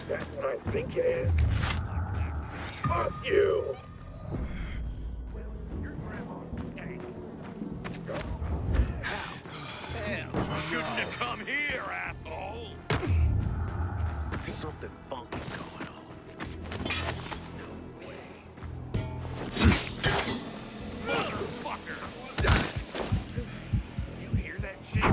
That's what I think it is. Fuck you! Hell, shouldn't have come here, asshole! Something funky going on. No way. Motherfucker! You hear that shit?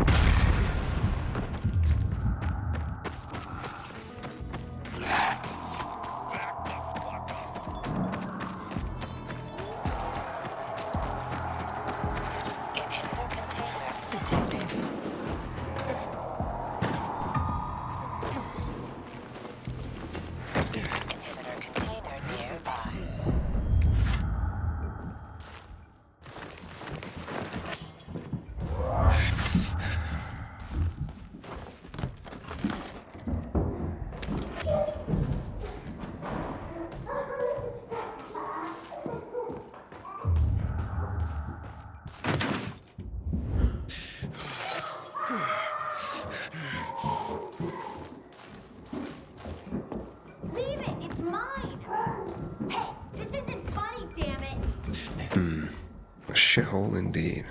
A shithole indeed.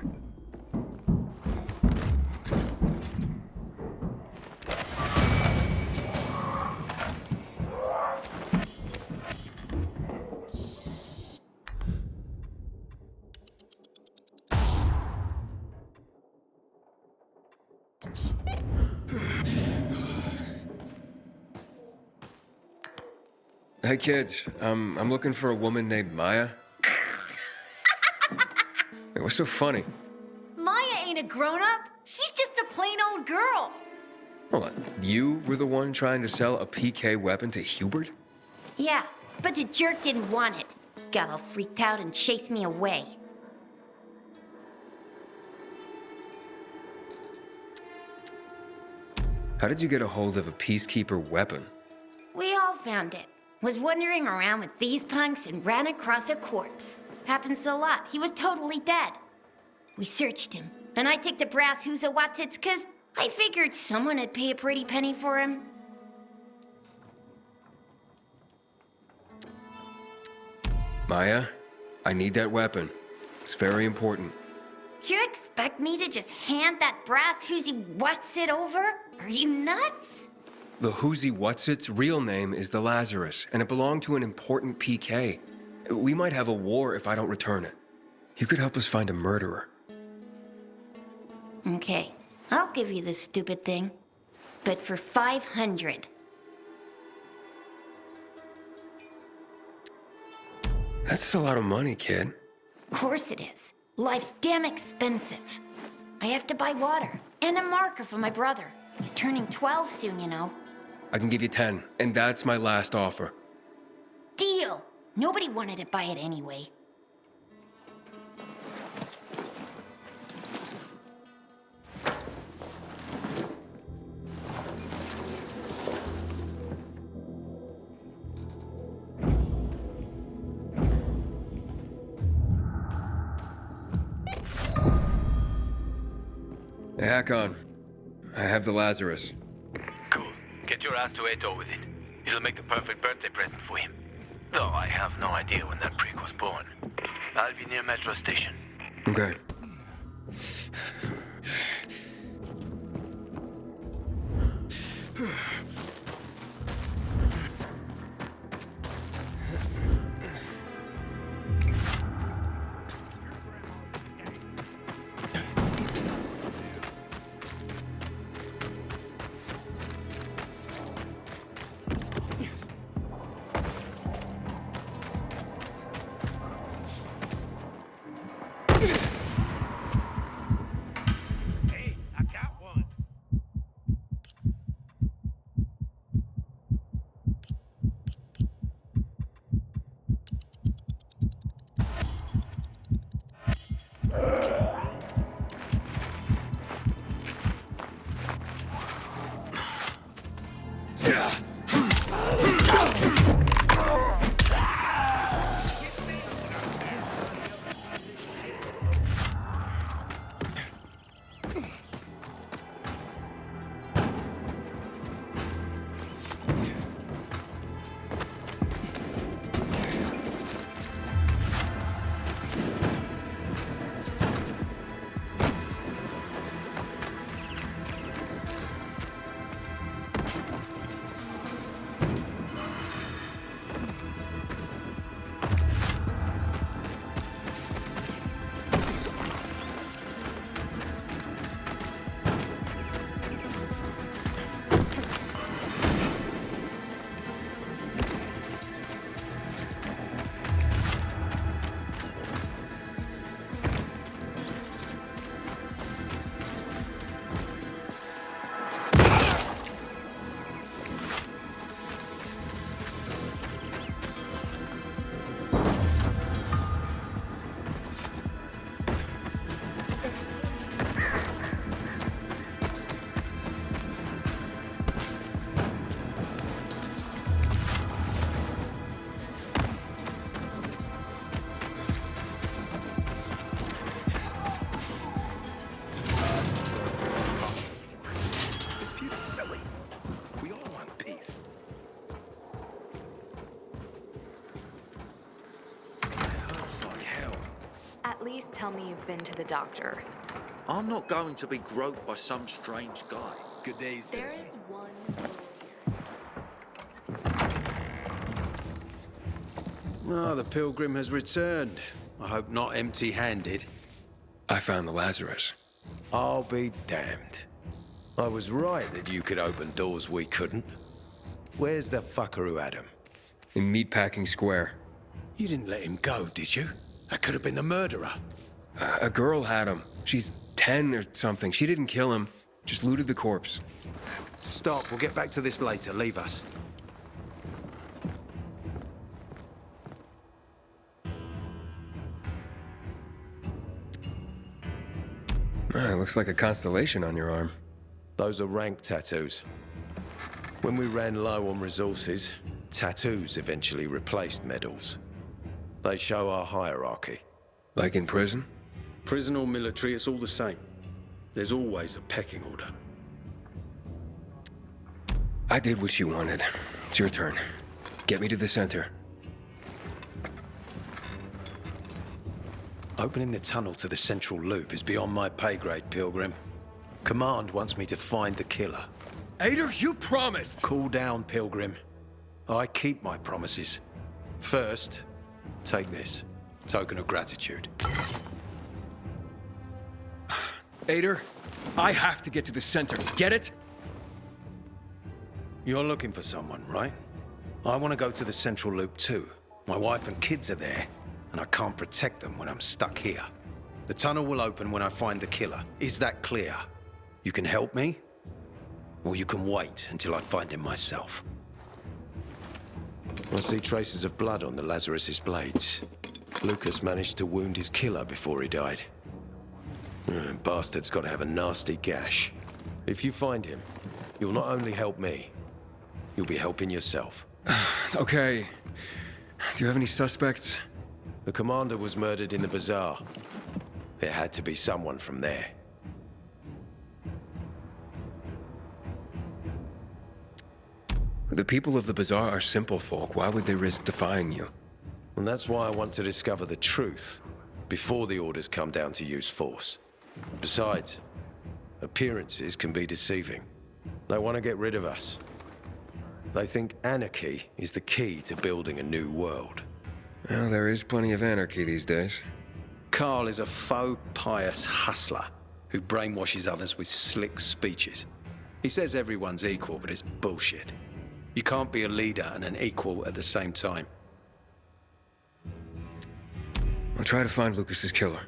Hey kids, I'm looking for a woman named Maya. Hey, what's so funny? Maya ain't a grown-up. She's just a plain old girl. Hold on, you were the one trying to sell a PK weapon to Hubert? Yeah, but the jerk didn't want it. Got all freaked out and chased me away. How did you get a hold of a peacekeeper weapon? We all found it. Was wandering around with these punks and ran across a corpse. Happens a lot. He was totally dead. We searched him, and I took the brass who's a Watsits, 'cause I figured someone would pay a pretty penny for him. Maya, I need that weapon. It's very important. You expect me to just hand that brass who's what's it over? Are you nuts? The Whoosy Whatsit's real name is the Lazarus, and it belonged to an important PK. We might have a war if I don't return it. You could help us find a murderer. Okay, I'll give you this stupid thing, but for 500. That's a lot of money, kid. Of course it is. Life's damn expensive. I have to buy water and a marker for my brother. He's turning 12 soon, you know. I can give you 10, and that's my last offer. Deal. Nobody wanted to buy it anyway. Hack on. I have the Lazarus. Cool. Get your ass to Eto with it. It'll make the perfect birthday present for him. Though I have no idea when that prick was born. I'll be near Metro Station. Okay. Hey, I got one. This feud is silly. We all want peace. It hurts like hell. At least tell me you've been to the doctor. I'm not going to be groped by some strange guy. Good day, There citizen. is one. Ah, the pilgrim has returned. I hope not empty-handed. I found the Lazarus. I'll be damned. I was right that you could open doors we couldn't. Where's the fucker who had him? In Meatpacking Square. You didn't let him go, did you? That could have been the murderer. A girl had him. She's 10 or something. She didn't kill him, just looted the corpse. Stop, we'll get back to this later. Leave us. Looks like a constellation on your arm. Those are rank tattoos. When we ran low on resources, tattoos eventually replaced medals. They show our hierarchy. Like in prison? Prison or military, it's all the same. There's always a pecking order. I did what you wanted. It's your turn. Get me to the center. Opening the tunnel to the central loop is beyond my pay grade, Pilgrim. Command wants me to find the killer. Ader, you promised! Cool down, Pilgrim. I keep my promises. First, take this. Token of gratitude. Ader, I have to get to the center. Get it? You're looking for someone, right? I want to go to the central loop too. My wife and kids are there, and I can't protect them when I'm stuck here. The tunnel will open when I find the killer. Is that clear? You can help me, or you can wait until I find him myself. I see traces of blood on the Lazarus's blades. Lucas managed to wound his killer before he died. Bastard's got to have a nasty gash. If you find him, you'll not only help me, you'll be helping yourself. Okay. Do you have any suspects? The commander was murdered in the bazaar. There had to be someone from there. The people of the bazaar are simple folk. Why would they risk defying you? And that's why I want to discover the truth before the orders come down to use force. Besides, appearances can be deceiving. They want to get rid of us. They think anarchy is the key to building a new world. Well, there is plenty of anarchy these days. Carl is a faux pious hustler who brainwashes others with slick speeches. He says everyone's equal, but it's bullshit. You can't be a leader and an equal at the same time. I'll try to find Lucas's killer.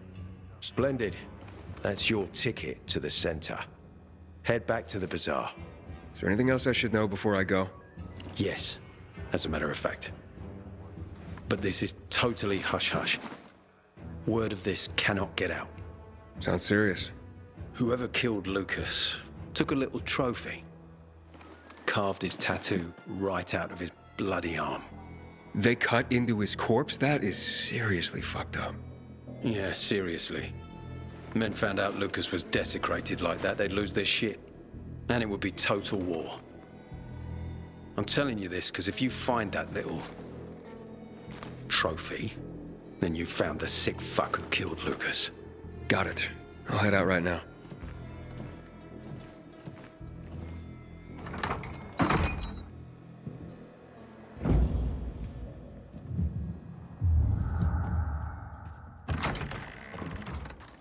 Splendid. That's your ticket to the center. Head back to the bazaar. Is there anything else I should know before I go? Yes, as a matter of fact. But this is totally hush-hush. Word of this cannot get out. Sounds serious. Whoever killed Lucas took a little trophy. Carved his tattoo right out of his bloody arm. They cut into his corpse? That is seriously fucked up. Yeah, seriously. Men found out Lucas was desecrated like that, they'd lose their shit. And it would be total war. I'm telling you this because if you find that little trophy, then you found the sick fuck who killed Lucas. Got it. I'll head out right now.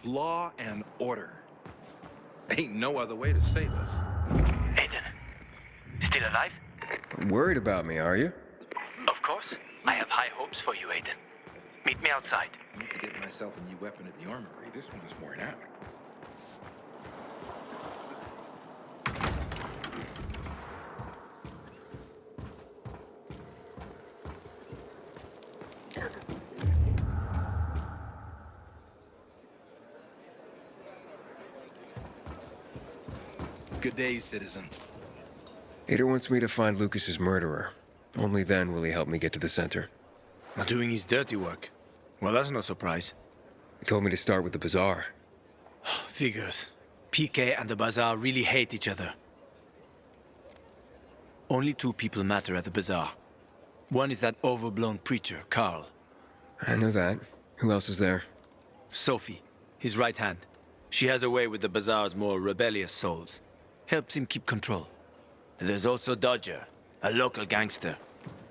Law and order. Ain't no other way to save us. Aiden, still alive? Worried about me, are you? Of course. I have high hopes for you, Aiden. Meet me outside. I need to get myself a new weapon at the armory. This one is worn out. Good day, citizen. Ader wants me to find Lucas's murderer. Only then will he help me get to the center. Not doing his dirty work. Well, that's no surprise. He told me to start with the bazaar. Figures. PK and the bazaar really hate each other. Only two people matter at the bazaar. One is that overblown preacher, Carl. I know that. Who else is there? Sophie, his right hand. She has a way with the bazaar's more rebellious souls. Helps him keep control. There's also Dodger, a local gangster.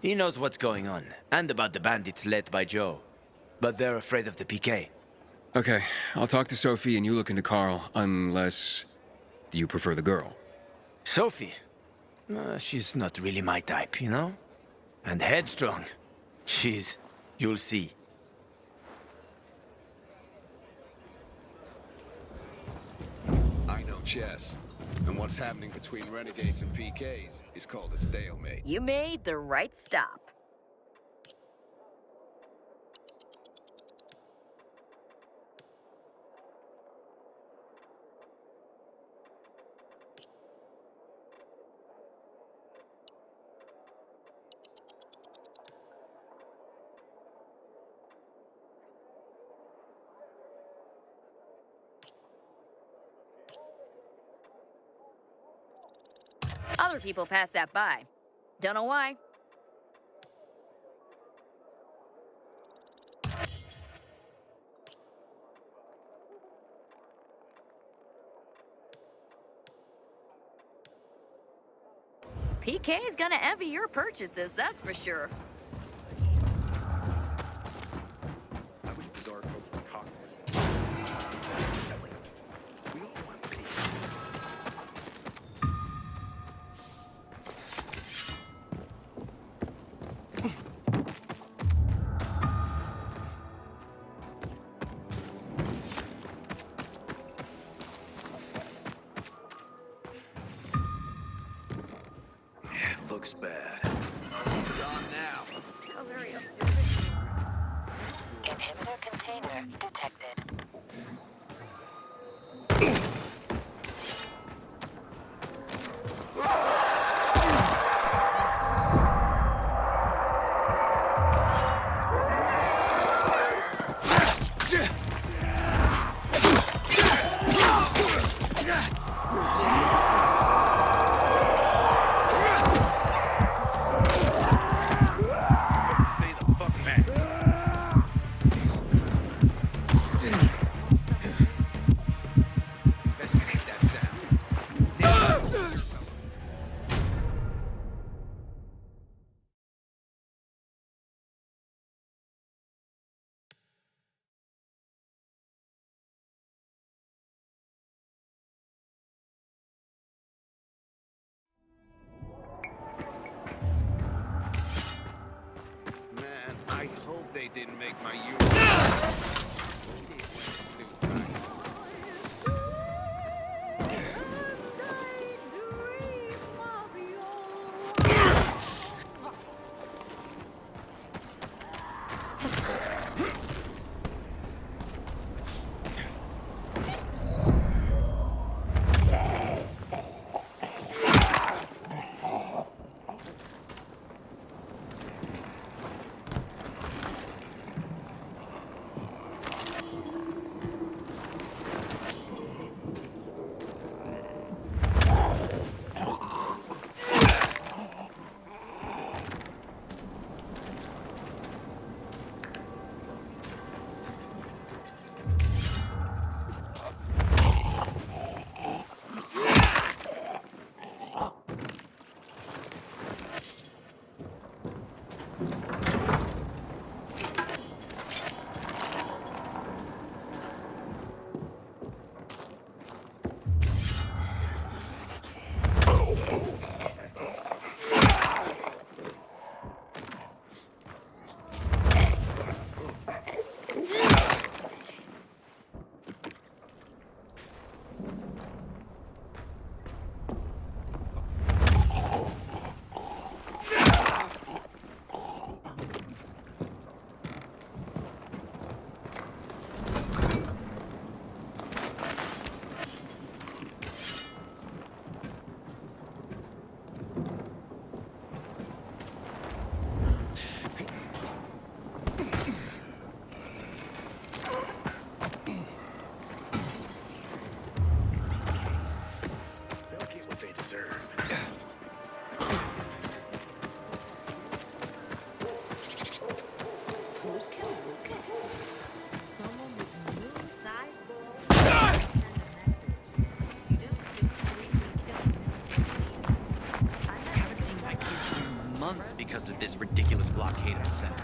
He knows what's going on, and about the bandits led by Joe. But they're afraid of the PK. Okay, I'll talk to Sophie and you look into Carl, unless... Do you prefer the girl? Sophie? She's not really my type, you know? And headstrong. You'll see. I know chess. And what's happening between renegades and PKs is called a stalemate. You made the right stop. Other people pass that by. Don't know why. PK's gonna envy your purchases, that's for sure. I wish Bizarre folks would talk to us. We all want peace. Looks bad. It's on now. they didn't make my unit. Because of this ridiculous blockade of the center.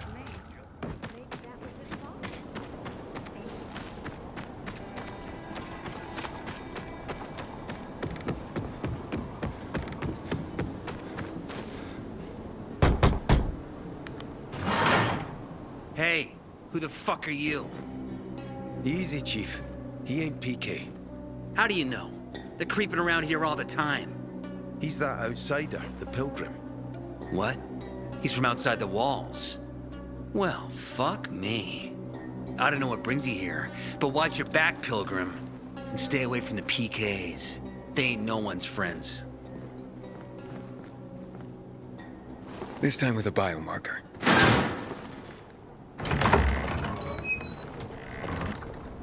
Hey, who the fuck are you? Easy, Chief. He ain't PK. How do you know? They're creeping around here all the time. He's that outsider, the pilgrim. What? He's from outside the walls. Well, fuck me. I don't know what brings you here, but watch your back, Pilgrim. And stay away from the PKs. They ain't no one's friends. This time with a biomarker.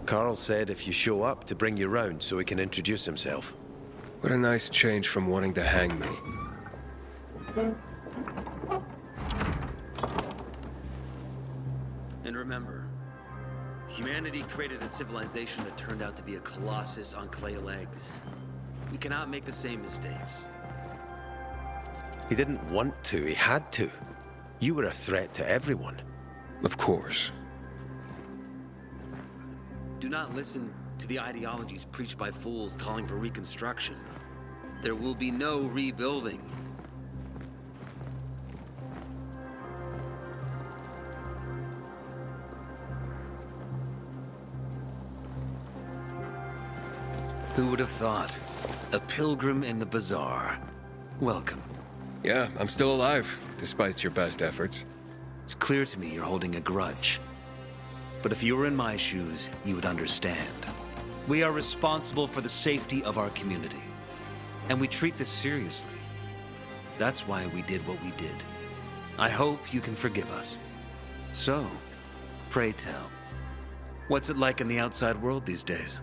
Carl said if you show up to bring you round so he can introduce himself. What a nice change from wanting to hang me. And remember, humanity created a civilization that turned out to be a colossus on clay legs. We cannot make the same mistakes. He didn't want to, he had to. You were a threat to everyone. Of course. Do not listen to the ideologies preached by fools calling for reconstruction. There will be no rebuilding. Who would have thought? A pilgrim in the bazaar. Welcome. Yeah, I'm still alive, despite your best efforts. It's clear to me you're holding a grudge. But if you were in my shoes, you would understand. We are responsible for the safety of our community. And we treat this seriously. That's why we did what we did. I hope you can forgive us. So, pray tell, what's it like in the outside world these days?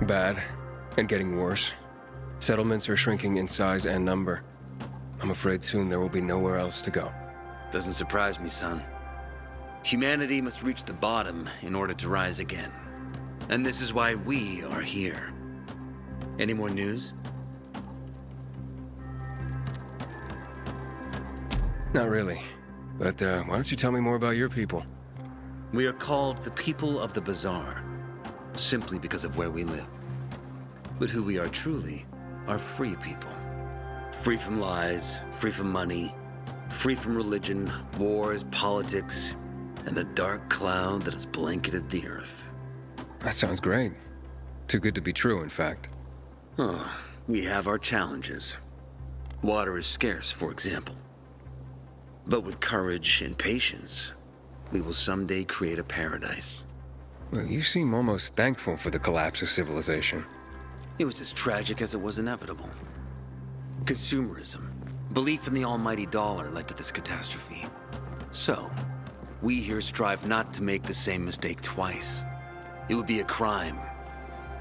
Bad, and getting worse. Settlements are shrinking in size and number. I'm afraid soon there will be nowhere else to go. Doesn't surprise me, son. Humanity must reach the bottom in order to rise again. And this is why we are here. Any more news? Not really. But why don't you tell me more about your people? We are called the people of the bazaar, simply because of where we live. But who we are truly are free people. Free from lies, free from money, Free from religion, wars, politics, and the dark cloud that has blanketed the earth. That sounds great. Too good to be true, in fact. Oh, we have our challenges. Water is scarce, for example. But with courage and patience, we will someday create a paradise. Well, you seem almost thankful for the collapse of civilization. It was as tragic as it was inevitable. Consumerism, belief in the almighty dollar led to this catastrophe. So, we here strive not to make the same mistake twice. It would be a crime.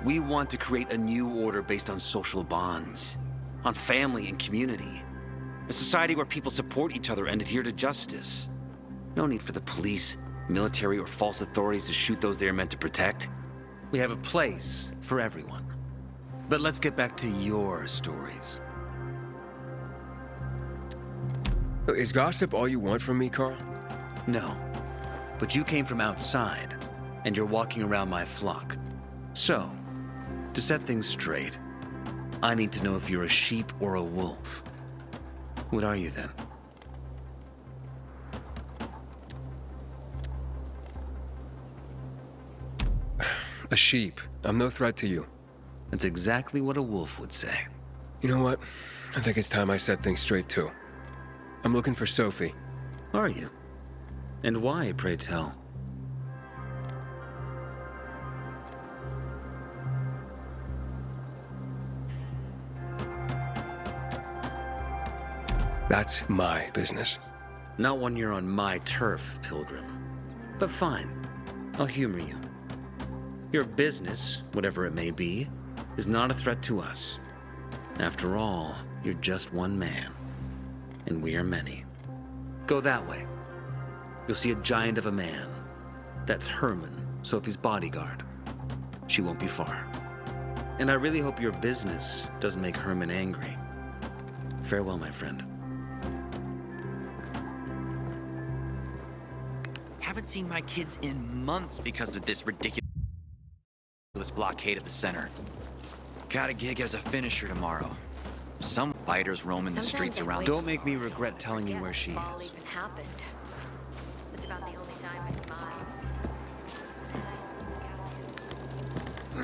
We want to create a new order based on social bonds, on family and community. A society where people support each other and adhere to justice. No need for the police, military, or false authorities to shoot those they are meant to protect. We have a place for everyone. But let's get back to your stories. Is gossip all you want from me, Carl? No. But you came from outside, and you're walking around my flock. So, to set things straight, I need to know if you're a sheep or a wolf. What are you then? A sheep. I'm no threat to you. That's exactly what a wolf would say. You know what? I think it's time I set things straight, too. I'm looking for Sophie. Are you? And why, pray tell? That's my business. Not when you're on my turf, Pilgrim. But fine, I'll humor you. Your business, whatever it may be, is not a threat to us. After all, you're just one man, and we are many. Go that way. You'll see a giant of a man. That's Herman, Sophie's bodyguard. She won't be far. And I really hope your business doesn't make Herman angry. Farewell, my friend. Haven't seen my kids in months because of this ridiculous blockade of the center. Got a gig as a finisher tomorrow. Some fighters roaming the streets around. Don't make me regret telling you where she is. Even happened. It's about the only time I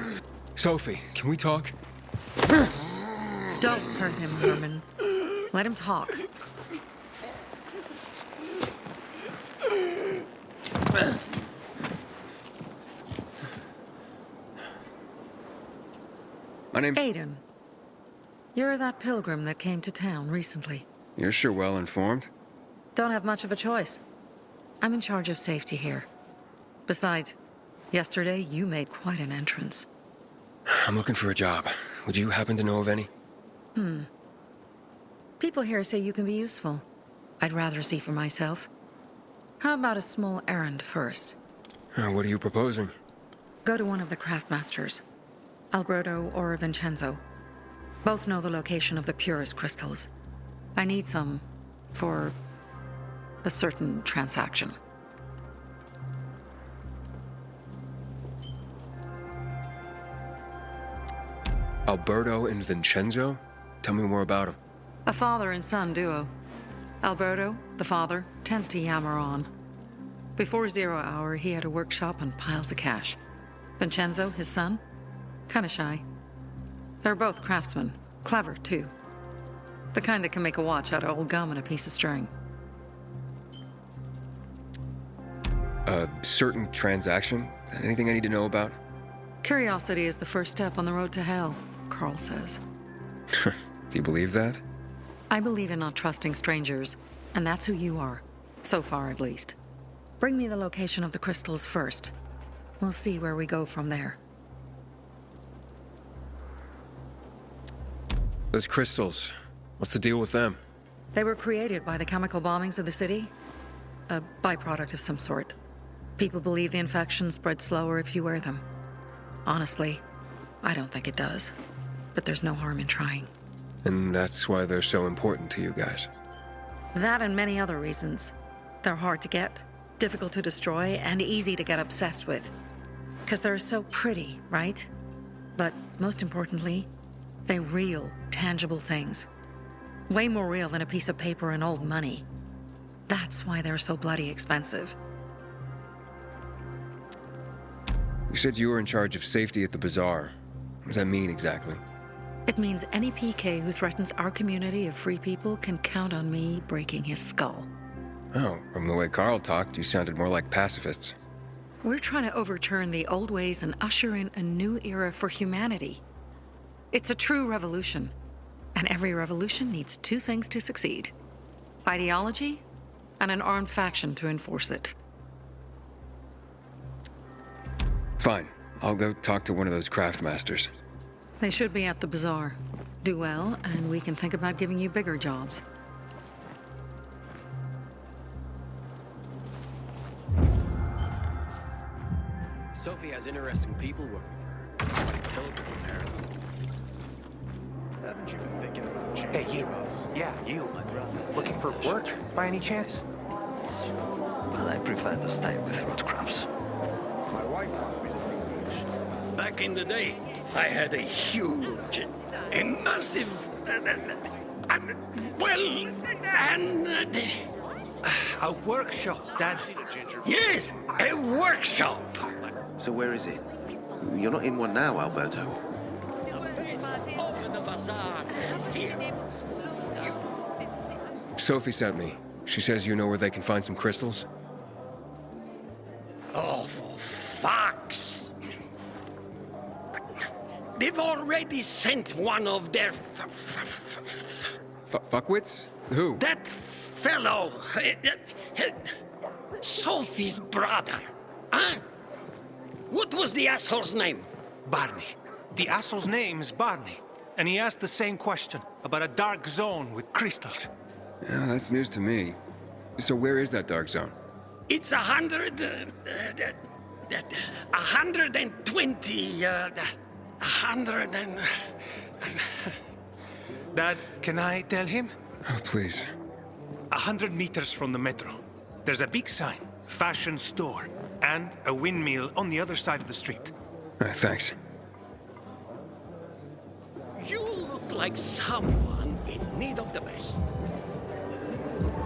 smile. Sophie, can we talk? Don't hurt him, Herman. Let him talk. My name's... Aiden. You're that pilgrim that came to town recently. You're sure well informed. Don't have much of a choice. I'm in charge of safety here. Besides, yesterday you made quite an entrance. I'm looking for a job. Would you happen to know of any? People here say you can be useful. I'd rather see for myself. How about a small errand first? What are you proposing? Go to one of the craftmasters. Alberto or Vincenzo. Both know the location of the purest crystals. I need some for a certain transaction. Alberto and Vincenzo? Tell me more about them. A father and son duo. Alberto, the father, tends to yammer on. Before 0 hour, he had a workshop and piles of cash. Vincenzo, his son, kinda shy. They're both craftsmen, clever too. The kind that can make a watch out of old gum and a piece of string. A certain transaction? Anything I need to know about? Curiosity is the first step on the road to hell, Carl says. Do you believe that? I believe in not trusting strangers, and that's who you are. So far, at least. Bring me the location of the crystals first. We'll see where we go from there. Those crystals, what's the deal with them? They were created by the chemical bombings of the city. A byproduct of some sort. People believe the infection spreads slower if you wear them. Honestly, I don't think it does. But there's no harm in trying. And that's why they're so important to you guys. That and many other reasons. They're hard to get, difficult to destroy, and easy to get obsessed with. Because they're so pretty, right? But most importantly, they're real, tangible things. Way more real than a piece of paper and old money. That's why they're so bloody expensive. You said you were in charge of safety at the bazaar. What does that mean exactly? It means any PK who threatens our community of free people can count on me breaking his skull. Oh, from the way Carl talked, you sounded more like pacifists. We're trying to overturn the old ways and usher in a new era for humanity. It's a true revolution. And every revolution needs two things to succeed: ideology and an armed faction to enforce it. Fine. I'll go talk to one of those craft masters. They should be at the bazaar. Do well, and we can think about giving you bigger jobs. Sophie has interesting people working for her. Pilgrim, apparently. Haven't you been thinking about changing Hey, you. jobs? Yeah, you. Looking for work, by any chance? But I prefer to stay with root crops. My wife wants me to bring beach. Back in the day, I had a huge, a massive, A workshop, Dad. yes, a workshop. So where is it? You're not in one now, Alberto. Over the bazaar. Here. Sophie sent me. She says you know where they can find some crystals? Oh, for fuck's... They've already sent one of their... Fuckwits? Who? That fellow... Sophie's brother. Huh? What was the asshole's name? Barney. The asshole's name is Barney. And he asked the same question about a dark zone with crystals. Yeah, that's news to me. So where is that dark zone? It's 120... 100 and... Dad, can I tell him? Oh, please. 100 meters from the metro. There's a big sign, fashion store, and a windmill on the other side of the street. Thanks. You look like someone in need of the best.